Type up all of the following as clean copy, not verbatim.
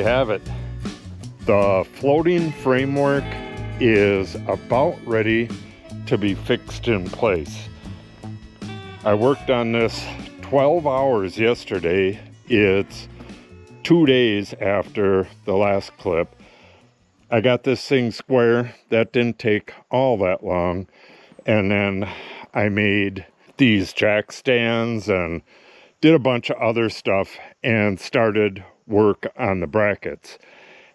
you have it. The floating framework is about ready to be fixed in place. I worked on this 12 hours yesterday. It's 2 days after the last clip. I got this thing square. That didn't take all that long. And then I made these jack stands and did a bunch of other stuff and started work on the brackets.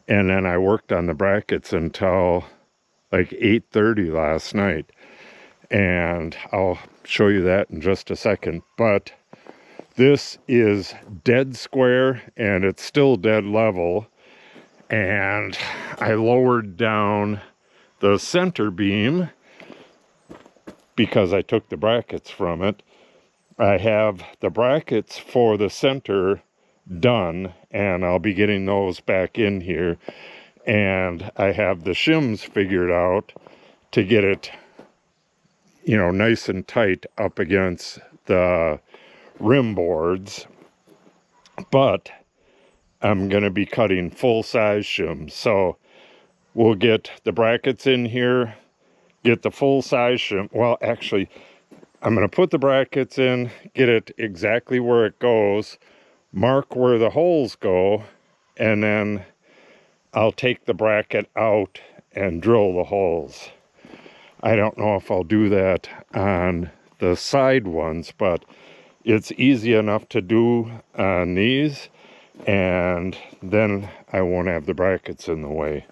And then I worked on the brackets until like 8:30 last night. And I'll show you that in just a second. But this is dead square and it's still dead level. And I lowered down the center beam because I took the brackets from it. I have the brackets for the center done, and I'll be getting those back in here. And I have the shims figured out to get it, you know, nice and tight up against the rim boards. But I'm going to be cutting full-size shims. So we'll get the brackets in here, get the full-size shim. Well, actually, I'm going to put the brackets in, get it exactly where it goes, mark where the holes go, and then I'll take the bracket out and drill the holes. I don't know if I'll do that on the side ones, but it's easy enough to do on these, and then I won't have the brackets in the way.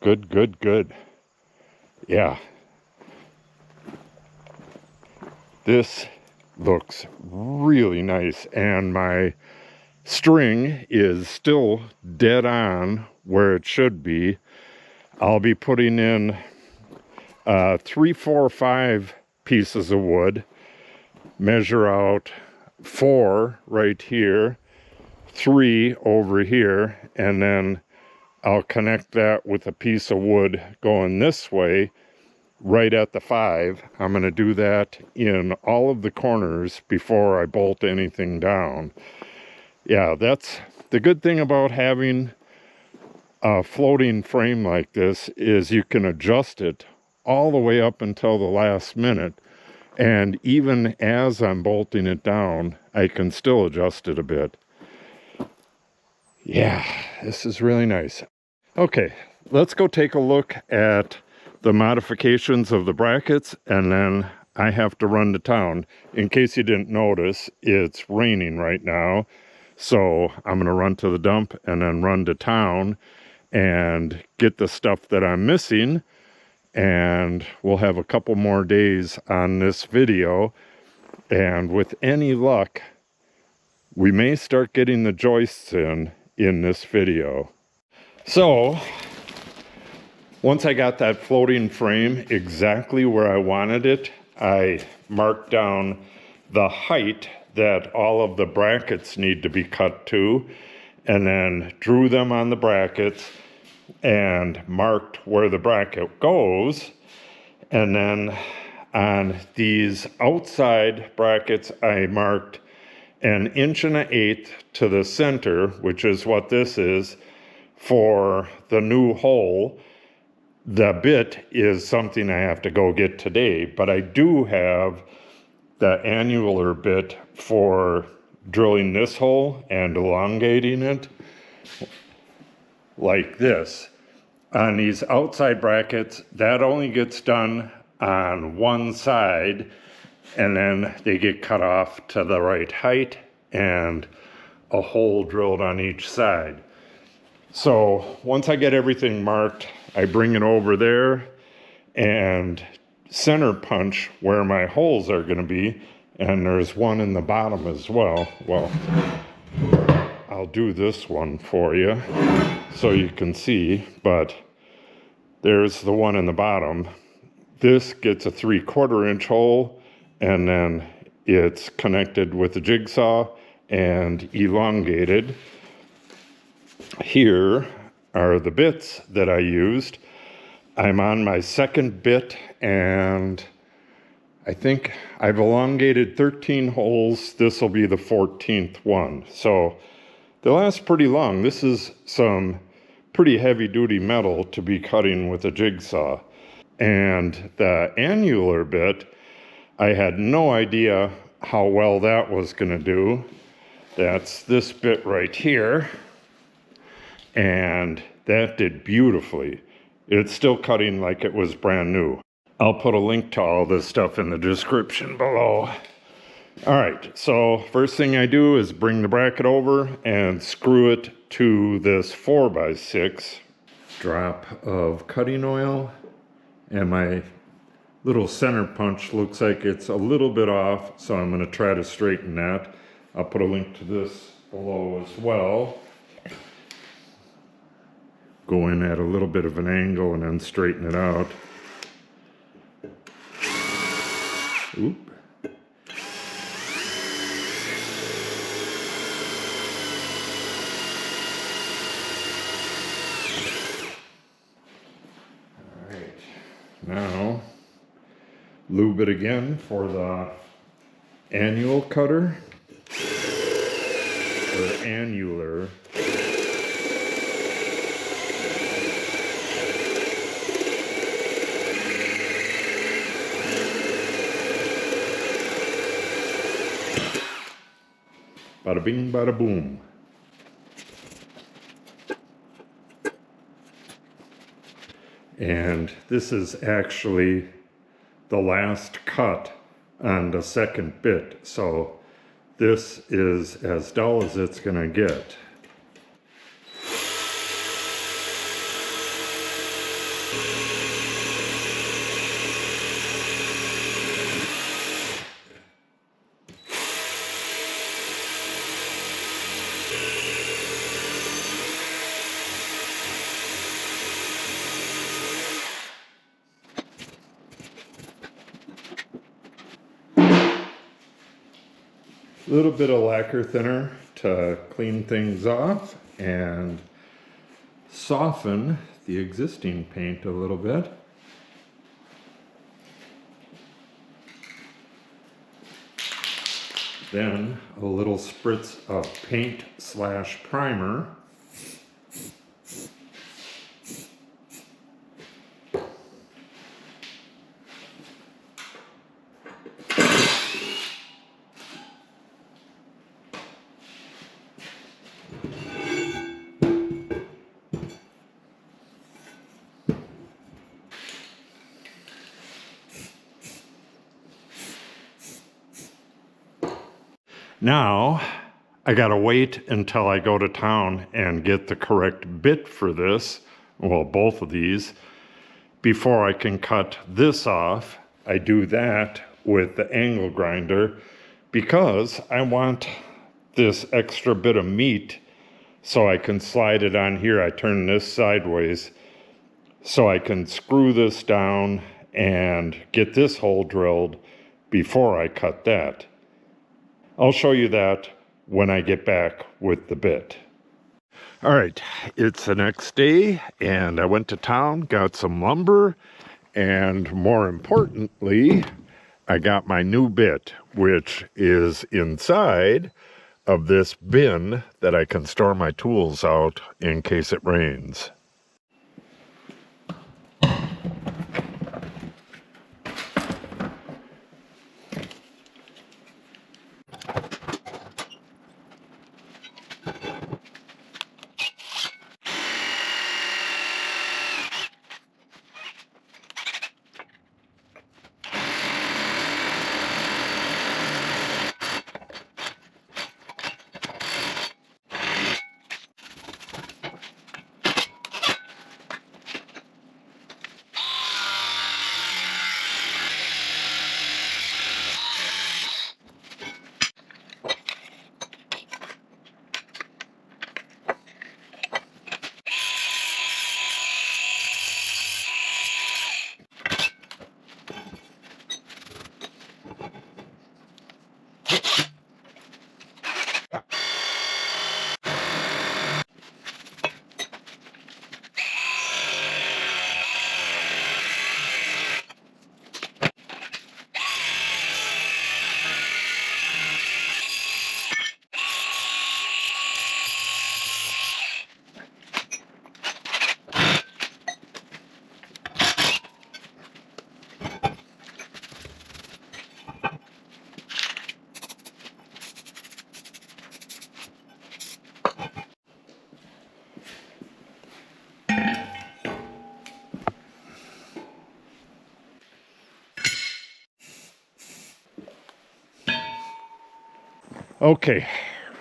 Good, good, good. Yeah. This looks really nice, and my string is still dead on where it should be. I'll be putting in 3, 4, 5 pieces of wood, measure out 4 right here, 3 over here, and then I'll connect that with a piece of wood going this way right at the 5. I'm going to do that in all of the corners before I bolt anything down. Yeah, that's the good thing about having a floating frame like this, is you can adjust it all the way up until the last minute. And even as I'm bolting it down, I can still adjust it a bit. Yeah, this is really nice. Okay, let's go take a look at the modifications of the brackets, and then I have to run to town. In case you didn't notice, it's raining right now. So I'm going to run to the dump and then run to town and get the stuff that I'm missing. And we'll have a couple more days on this video. And with any luck, we may start getting the joists in this video. So once I got that floating frame exactly where I wanted it, I marked down the height that all of the brackets need to be cut to, and then drew them on the brackets and marked where the bracket goes. And then on these outside brackets, I marked 1 1/8 inch to the center, which is what this is, for the new hole. The bit is something I have to go get today, but I do have the annular bit for drilling this hole and elongating it like this. On these outside brackets, that only gets done on one side, and then they get cut off to the right height and a hole drilled on each side. So once I get everything marked, I bring it over there and center punch where my holes are going to be, and there's one in the bottom as well. Well, I'll do this one for you so you can see, but there's the one in the bottom. This gets a 3/4 inch hole, and then it's connected with the jigsaw and elongated. Here are the bits that I used. I'm on my second bit, and I think I've elongated 13 holes. This will be the 14th one. So They last pretty long. This is some pretty heavy duty metal to be cutting with a jigsaw. And the annular bit, I had no idea how well that was going to do. That's this bit right here. And that did beautifully. It's still cutting like it was brand new. I'll put a link to all this stuff in the description below. All right, so first thing I do is bring the bracket over and screw it to this 4x6. Drop of cutting oil, and my little center punch looks like it's a little bit off, so I'm going to try to straighten that. I'll put a link to this below as well. Go in at a little bit of an angle and then straighten it out. Oop. Alright, now lube it again for the annual cutter, or annular. Bada bing, bada boom. And this is actually the last cut on the second bit, so this is as dull as it's gonna get. A little bit of lacquer thinner to clean things off and soften the existing paint a little bit. Then a little spritz of paint / primer. Now, I gotta wait until I go to town and get the correct bit for this, well, both of these, before I can cut this off. I do that with the angle grinder because I want this extra bit of meat so I can slide it on here. I turn this sideways so I can screw this down and get this hole drilled before I cut that. I'll show you that when I get back with the bit. All right, it's the next day and I went to town, got some lumber, and more importantly, I got my new bit, which is inside of this bin that I can store my tools out in case it rains. Okay,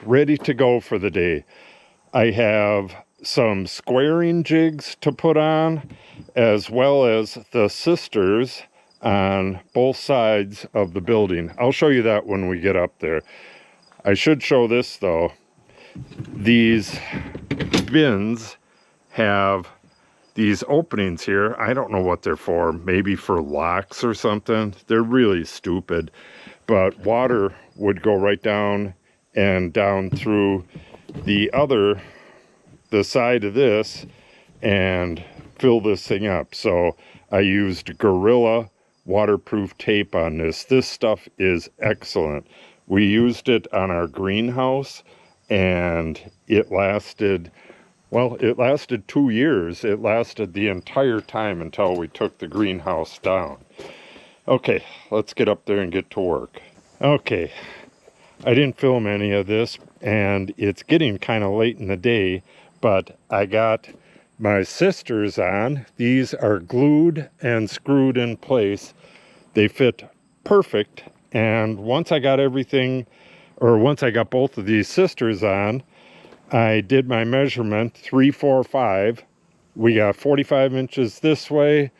ready to go for the day. I have some squaring jigs to put on, as well as the sisters on both sides of the building. I'll show you that when we get up there. I should show this though. These bins have these openings here. I don't know what they're for, maybe for locks or something. They're really stupid, but water would go right down and down through the side of this and fill this thing up. So I used Gorilla waterproof tape on this. This stuff is excellent. We used it on our greenhouse and it lasted, well, it lasted 2 years. It lasted the entire time until we took the greenhouse down. Okay, let's get up there and get to work. Okay, I didn't film any of this and it's getting kind of late in the day, but I got my sisters on. These are glued and screwed in place. They fit perfect. And once I got both of these sisters on, I did my measurement 3, 4, 5. We got 45 inches this way,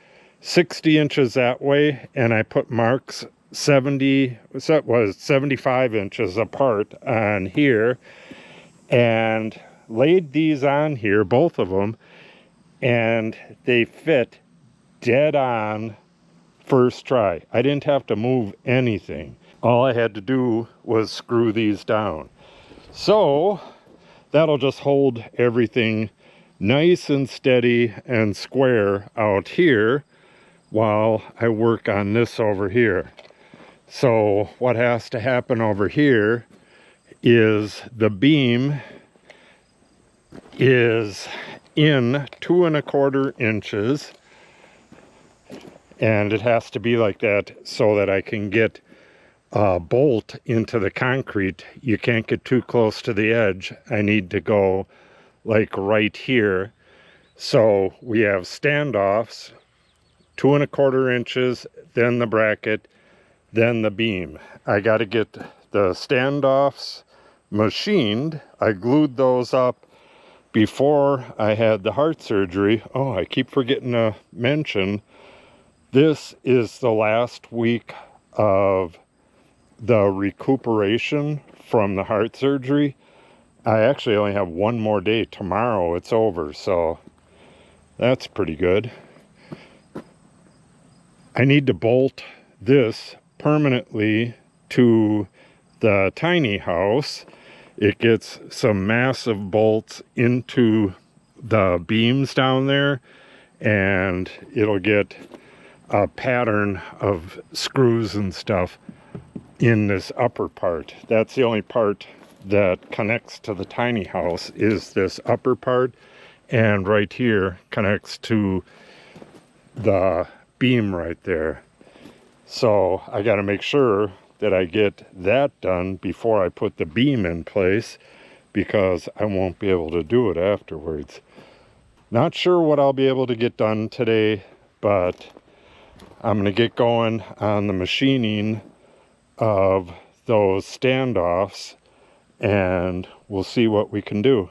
60 inches that way, and I put marks 75 inches apart on here and laid these on here, both of them, and they fit dead on first try. I didn't have to move anything. All I had to do was screw these down. So that'll just hold everything nice and steady and square out here while I work on this over here. So what has to happen over here is the beam is in 2 1/4 inches, and it has to be like that so that I can get a bolt into the concrete. You can't get too close to the edge. I need to go like right here. So we have standoffs, 2 1/4 inches, then the bracket, then the beam. I got to get the standoffs machined. I glued those up before I had the heart surgery. Oh, I keep forgetting to mention, this is the last week of the recuperation from the heart surgery. I actually only have one more day. Tomorrow it's over, so that's pretty good. I need to bolt this permanently to the tiny house. It gets some massive bolts into the beams down there, and it'll get a pattern of screws and stuff in this upper part. That's the only part that connects to the tiny house, is this upper part, and right here connects to the beam right there. So I got to make sure that I get that done before I put the beam in place, because I won't be able to do it afterwards. Not sure what I'll be able to get done today, but I'm going to get going on the machining of those standoffs and we'll see what we can do.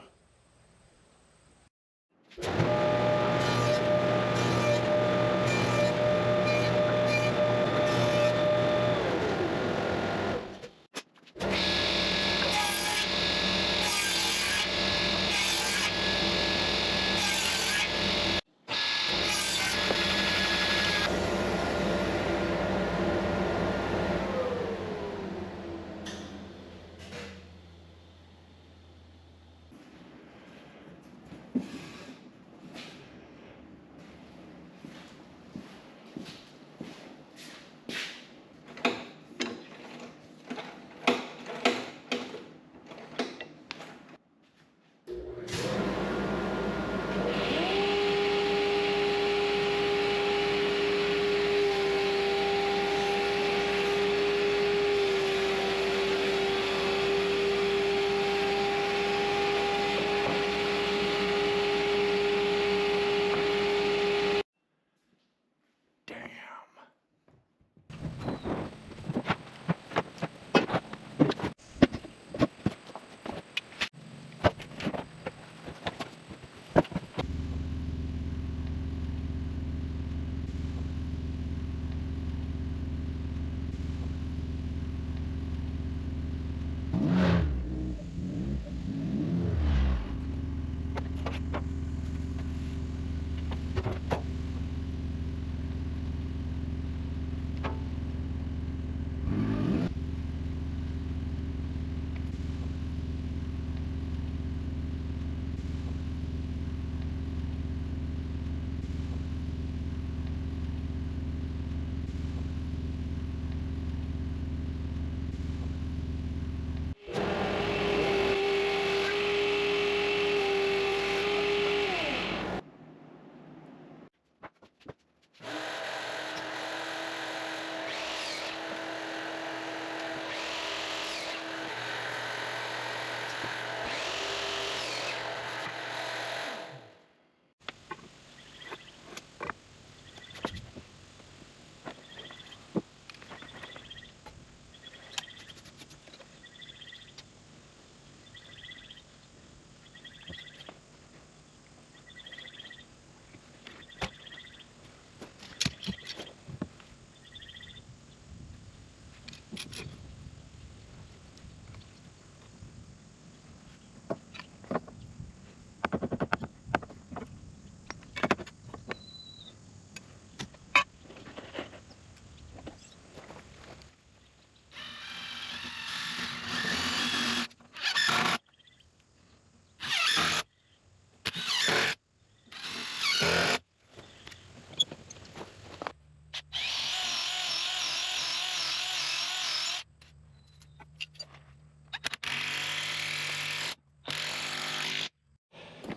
All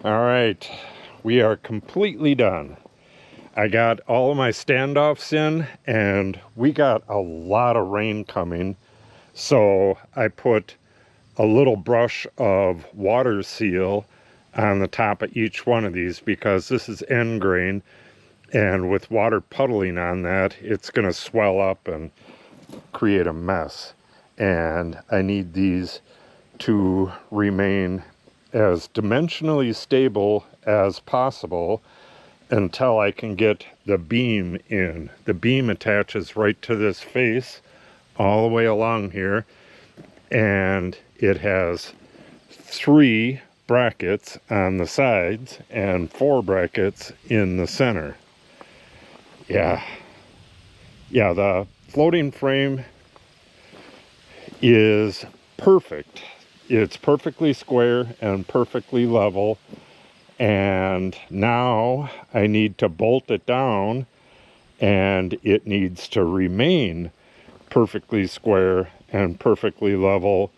right, we are completely done. I got all of my standoffs in, and we got a lot of rain coming. So I put a little brush of water seal on the top of each one of these because this is end grain, and with water puddling on that, it's going to swell up and create a mess. And I need these to remain as dimensionally stable as possible until I can get the beam in. The beam attaches right to this face all the way along here, and it has 3 brackets on the sides and 4 brackets in the center. Yeah, the floating frame is perfect. It's perfectly square and perfectly level, and now I need to bolt it down, and it needs to remain perfectly square and perfectly level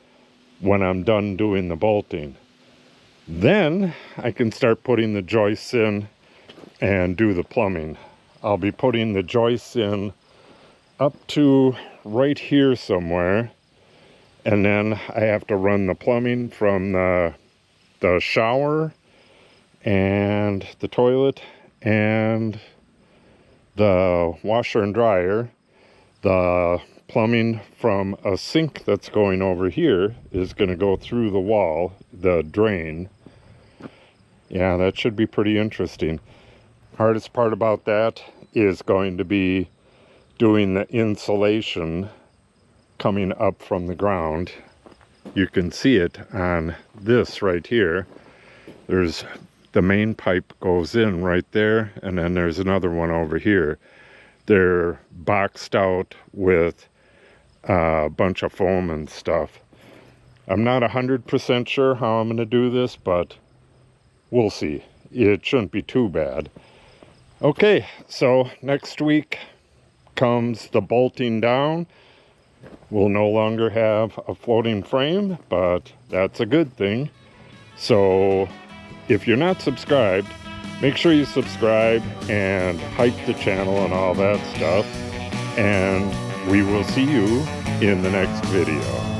when I'm done doing the bolting. Then I can start putting the joists in and do the plumbing. I'll be putting the joists in up to right here somewhere, and then I have to run the plumbing from the shower and the toilet and the washer and dryer. The plumbing from a sink that's going over here is going to go through the wall, the drain. Yeah, that should be pretty interesting. Hardest part about that is going to be doing the insulation coming up from the ground. You can see it on this right here. There's the main pipe goes in right there, and then there's another one over here. They're boxed out with a bunch of foam and stuff. I'm not 100% sure how I'm going to do this, but we'll see. It shouldn't be too bad. Okay, so next week comes the bolting down. We'll no longer have a floating frame, but that's a good thing. So if you're not subscribed, make sure you subscribe and hype the channel and all that stuff. And we will see you in the next video.